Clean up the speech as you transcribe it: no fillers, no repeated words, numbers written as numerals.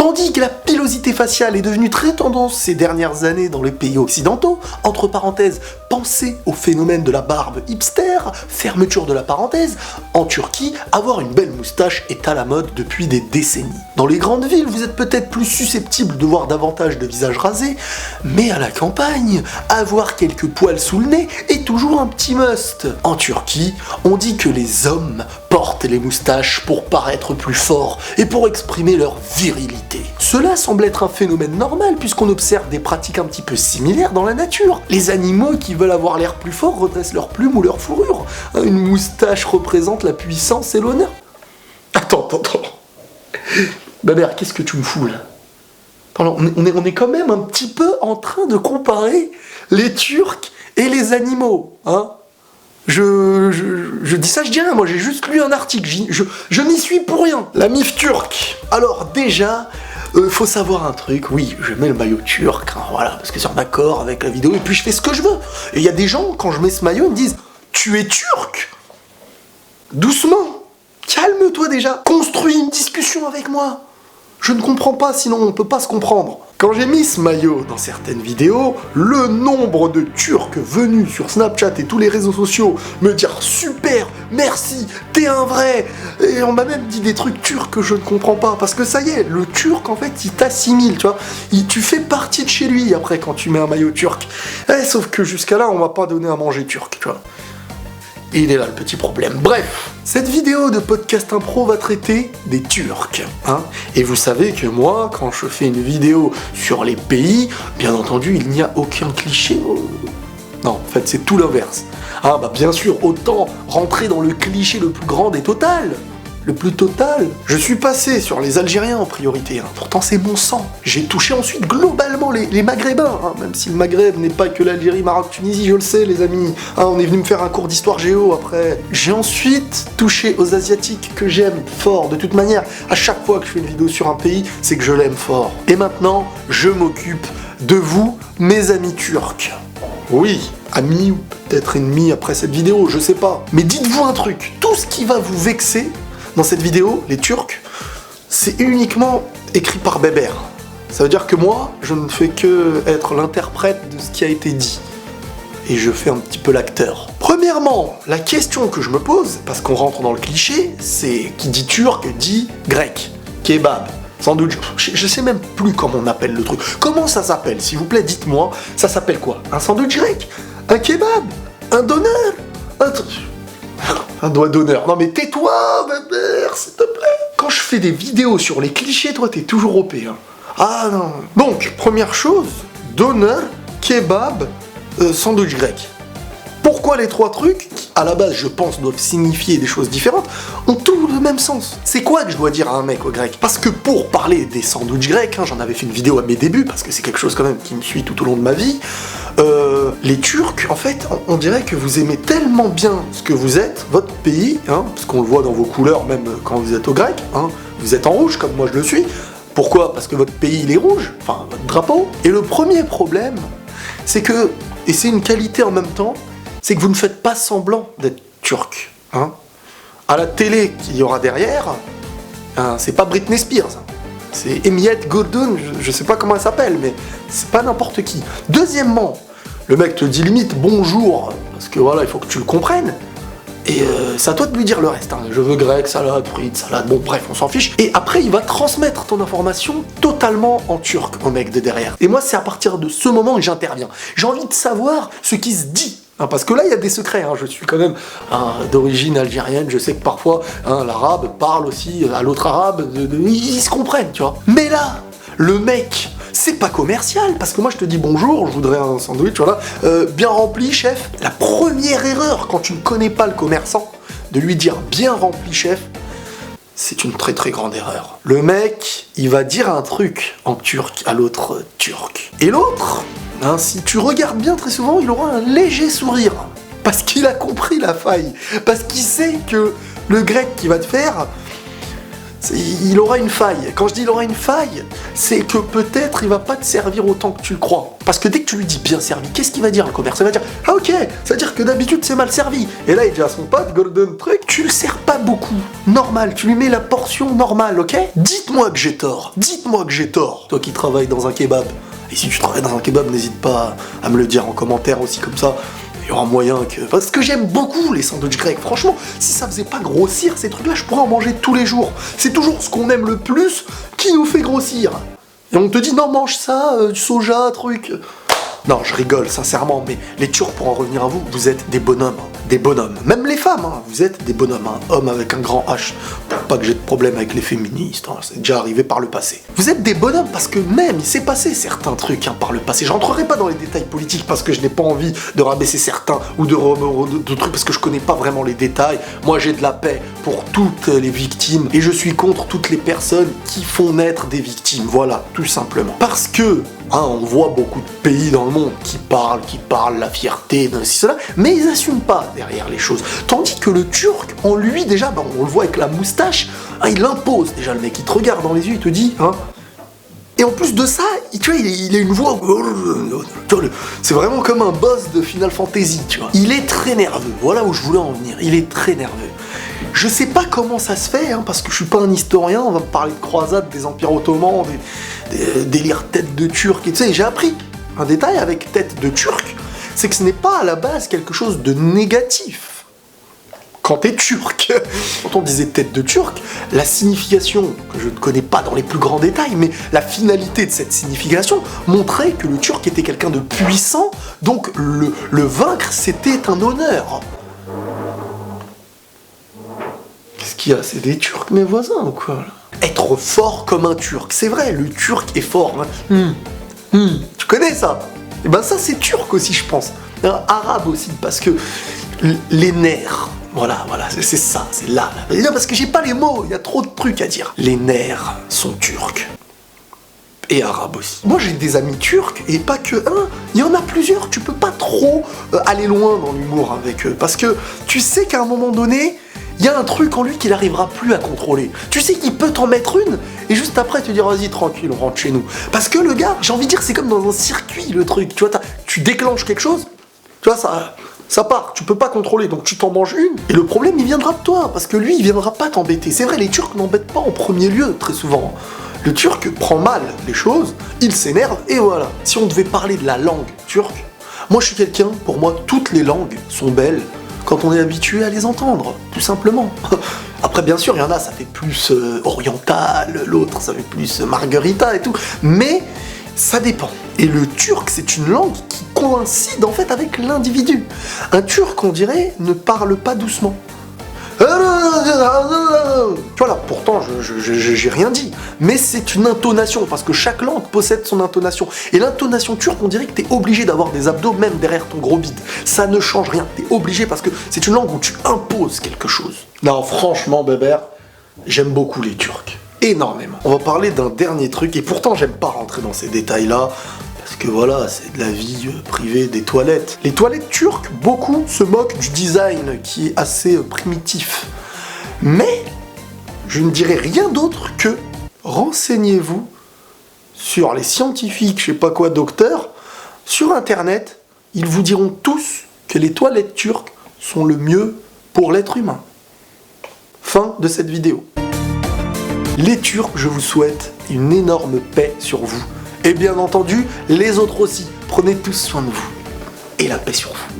Tandis que la pilosité faciale est devenue très tendance ces dernières années dans les pays occidentaux, entre parenthèses, pensez au phénomène de la barbe hipster, fermeture de la parenthèse, en Turquie, avoir une belle moustache est à la mode depuis des décennies. Dans les grandes villes, vous êtes peut-être plus susceptible de voir davantage de visages rasés, mais à la campagne, avoir quelques poils sous le nez est toujours un petit must. En Turquie, on dit que les hommes portent les moustaches pour paraître plus forts et pour exprimer leur virilité. Cela semble être un phénomène normal puisqu'on observe des pratiques un petit peu similaires dans la nature. Les animaux qui veulent avoir l'air plus fort redressent leurs plumes ou leur fourrure. Une moustache représente la puissance et l'honneur. Attends. Babert, qu'est-ce que tu me fous là? On est quand même un petit peu en train de comparer les Turcs et les animaux, hein? Je dis ça, je dis rien, moi j'ai juste lu un article, je n'y suis pour rien. La MIF turque. Alors déjà, faut savoir un truc, oui, je mets le maillot turc, hein, voilà, parce que c'est en accord avec la vidéo, et puis je fais ce que je veux. Et il y a des gens, quand je mets ce maillot, ils me disent « Tu es turc ?» Doucement, calme-toi déjà, construis une discussion avec moi. Je ne comprends pas, sinon on ne peut pas se comprendre. Quand j'ai mis ce maillot dans certaines vidéos, le nombre de Turcs venus sur Snapchat et tous les réseaux sociaux me dire « Super, merci, t'es un vrai !» Et on m'a même dit des trucs turcs que je ne comprends pas, parce que ça y est, le turc en fait il t'assimile, tu vois. Tu fais partie de chez lui après quand tu mets un maillot turc. Sauf que jusqu'à là on m'a pas donné à manger turc, tu vois. Et il est là le petit problème. Bref, cette vidéo de podcast impro va traiter des Turcs, hein. Et vous savez que moi, quand je fais une vidéo sur les pays, bien entendu, il n'y a aucun cliché. Non, en fait, c'est tout l'inverse. Ah bah bien sûr, autant rentrer dans le cliché le plus grand des total. Le plus total. Je suis passé sur les Algériens en priorité, hein. Pourtant c'est mon sang. J'ai touché ensuite globalement les Maghrébins, hein. Même si le Maghreb n'est pas que l'Algérie, Maroc, Tunisie, je le sais les amis, hein, on est venu me faire un cours d'histoire géo après. J'ai ensuite touché aux Asiatiques que j'aime fort, de toute manière, à chaque fois que je fais une vidéo sur un pays, c'est que je l'aime fort. Et maintenant, je m'occupe de vous, mes amis turcs. Oui, amis ou peut-être ennemis après cette vidéo, je sais pas. Mais dites-vous un truc, tout ce qui va vous vexer dans cette vidéo, les Turcs, c'est uniquement écrit par Bébert. Ça veut dire que moi, je ne fais que être l'interprète de ce qui a été dit. Et je fais un petit peu l'acteur. Premièrement, la question que je me pose, parce qu'on rentre dans le cliché, c'est qui dit turc dit grec, kebab, sandwich. Je sais même plus comment on appelle le truc. Comment ça s'appelle, s'il vous plaît, dites-moi. Ça s'appelle quoi? Un sandwich grec? Un kebab? Un doner? Un doigt d'honneur. Non mais tais-toi, Bébert, s'il te plaît. Quand je fais des vidéos sur les clichés, toi t'es toujours OP, hein. Ah non. Donc, première chose, doner, kebab, sandwich grec. Pourquoi les trois trucs, qui à la base je pense doivent signifier des choses différentes, ont tout le même sens? C'est quoi que je dois dire à un mec au grec? Parce que pour parler des sandwichs grecs, hein, j'en avais fait une vidéo à mes débuts, parce que c'est quelque chose quand même qui me suit tout au long de ma vie, les Turcs, en fait, on dirait que vous aimez tellement bien ce que vous êtes, votre pays, hein, parce qu'on le voit dans vos couleurs, même quand vous êtes au grec, hein, vous êtes en rouge comme moi je le suis. Pourquoi? Parce que votre pays il est rouge, enfin votre drapeau. Et le premier problème, c'est que, et c'est une qualité en même temps, c'est que vous ne faites pas semblant d'être turc, hein. À la télé qu'il y aura derrière, hein, c'est pas Britney Spears, hein. C'est Emiette Gordon, je sais pas comment elle s'appelle, mais c'est pas n'importe qui. Deuxièmement, le mec te dit limite bonjour, parce que voilà, il faut que tu le comprennes, et c'est à toi de lui dire le reste, hein. Je veux grec, salade, frites, salade, bon bref, on s'en fiche. Et après, il va transmettre ton information totalement en turc au mec de derrière. Et moi, c'est à partir de ce moment que j'interviens. J'ai envie de savoir ce qui se dit. Hein, parce que là, il y a des secrets, hein. Je suis quand même d'origine algérienne, je sais que parfois, hein, l'arabe parle aussi à l'autre arabe, ils se comprennent, tu vois. Mais là, le mec, c'est pas commercial, parce que moi je te dis bonjour, je voudrais un sandwich, voilà, bien rempli, chef. La première erreur, quand tu ne connais pas le commerçant, de lui dire bien rempli, chef, c'est une très très grande erreur. Le mec, il va dire un truc en turc à l'autre turc. Et l'autre, hein, si tu regardes bien très souvent, il aura un léger sourire. Parce qu'il a compris la faille. Parce qu'il sait que le grec qu'il va te faire, Il aura une faille. Quand je dis il aura une faille, c'est que peut-être il va pas te servir autant que tu le crois. Parce que dès que tu lui dis bien servi, qu'est-ce qu'il va dire le commerce? Il va dire ah ok, ça veut dire que d'habitude c'est mal servi. Et là il dit à son pote Golden Truc, tu le sers pas beaucoup. Normal, tu lui mets la portion normale, ok? Dites-moi que j'ai tort. Dites-moi que j'ai tort. Toi qui travailles dans un kebab. Et si tu travailles dans un kebab, n'hésite pas à me le dire en commentaire aussi comme ça. Il y aura moyen que... Parce que j'aime beaucoup les sandwichs grecs. Franchement, si ça faisait pas grossir ces trucs-là, je pourrais en manger tous les jours. C'est toujours ce qu'on aime le plus qui nous fait grossir. Et on te dit, non, mange ça, du soja, truc... Non, je rigole, sincèrement, mais les Turcs, pour en revenir à vous, vous êtes des bonhommes. Des bonhommes. Même les femmes, hein, vous êtes des bonhommes. Hein. Hommes avec un grand H. Pas que j'ai de problème avec les féministes, hein, c'est déjà arrivé par le passé. Vous êtes des bonhommes parce que même, il s'est passé certains trucs par le passé. J'entrerai pas dans les détails politiques parce que je n'ai pas envie de rabaisser certains ou de trucs parce que je connais pas vraiment les détails. Moi, j'ai de la paix pour toutes les victimes et je suis contre toutes les personnes qui font naître des victimes. Voilà, tout simplement. Parce que... on voit beaucoup de pays dans le monde qui parlent la fierté, de cela, mais ils n'assument pas derrière les choses. Tandis que le Turc, en lui, déjà, on le voit avec la moustache, il impose déjà le mec, il te regarde dans les yeux, il te dit, et en plus de ça, tu vois, il a une voix... C'est vraiment comme un boss de Final Fantasy, tu vois. Il est très nerveux, voilà où je voulais en venir, il est très nerveux. Je sais pas comment ça se fait, parce que je suis pas un historien, on va me parler de croisades, des empires ottomans, des délires tête de turc, et tu sais, j'ai appris un détail avec tête de turc, c'est que ce n'est pas à la base quelque chose de négatif. Quand t'es turc, quand on disait tête de turc, la signification, que je ne connais pas dans les plus grands détails, mais la finalité de cette signification montrait que le turc était quelqu'un de puissant, donc le vaincre c'était un honneur. Qu'est-ce qu'il y a? C'est des Turcs mes voisins ou quoi là? Être fort comme un Turc, c'est vrai, le Turc est fort. Tu connais ça? Et ben ça c'est turc aussi je pense. Arabe aussi, parce que les nerfs, voilà, c'est ça, c'est là. Non, parce que j'ai pas les mots, il y a trop de trucs à dire. Les nerfs sont turcs. Et arabes aussi. Moi j'ai des amis turcs, et pas que un, il y en a plusieurs, tu peux pas trop aller loin dans l'humour avec eux, parce que tu sais qu'à un moment donné, il y a un truc en lui qu'il n'arrivera plus à contrôler. Tu sais qu'il peut t'en mettre une, et juste après te dire vas-y tranquille, on rentre chez nous. Parce que le gars, j'ai envie de dire, c'est comme dans un circuit le truc, tu vois, tu déclenches quelque chose, tu vois, ça part, tu peux pas contrôler, donc tu t'en manges une, et le problème il viendra de toi, parce que lui il viendra pas t'embêter. C'est vrai, les Turcs n'embêtent pas en premier lieu, très souvent. Le Turc prend mal les choses, il s'énerve, et voilà. Si on devait parler de la langue turque, moi je suis quelqu'un, pour moi toutes les langues sont belles, quand on est habitué à les entendre, tout simplement. Après, bien sûr, il y en a, ça fait plus oriental, l'autre, ça fait plus margarita et tout, mais ça dépend. Et le turc, c'est une langue qui coïncide en fait avec l'individu. Un turc, on dirait, ne parle pas doucement. Voilà, pourtant j'ai rien dit, mais c'est une intonation, parce que chaque langue possède son intonation. Et l'intonation turque, on dirait que t'es obligé d'avoir des abdos même derrière ton gros bide. Ça ne change rien, t'es obligé parce que c'est une langue où tu imposes quelque chose. Non, franchement, bébert, j'aime beaucoup les Turcs. Énormément. On va parler d'un dernier truc, et pourtant j'aime pas rentrer dans ces détails-là, parce que voilà, c'est de la vie privée des toilettes. Les toilettes turques, beaucoup se moquent du design qui est assez primitif. Mais je ne dirais rien d'autre que renseignez-vous sur les scientifiques, je sais pas quoi, docteurs, sur internet, ils vous diront tous que les toilettes turques sont le mieux pour l'être humain. Fin de cette vidéo. Les Turcs, je vous souhaite une énorme paix sur vous. Et bien entendu, les autres aussi. Prenez tous soin de vous. Et la paix sur vous.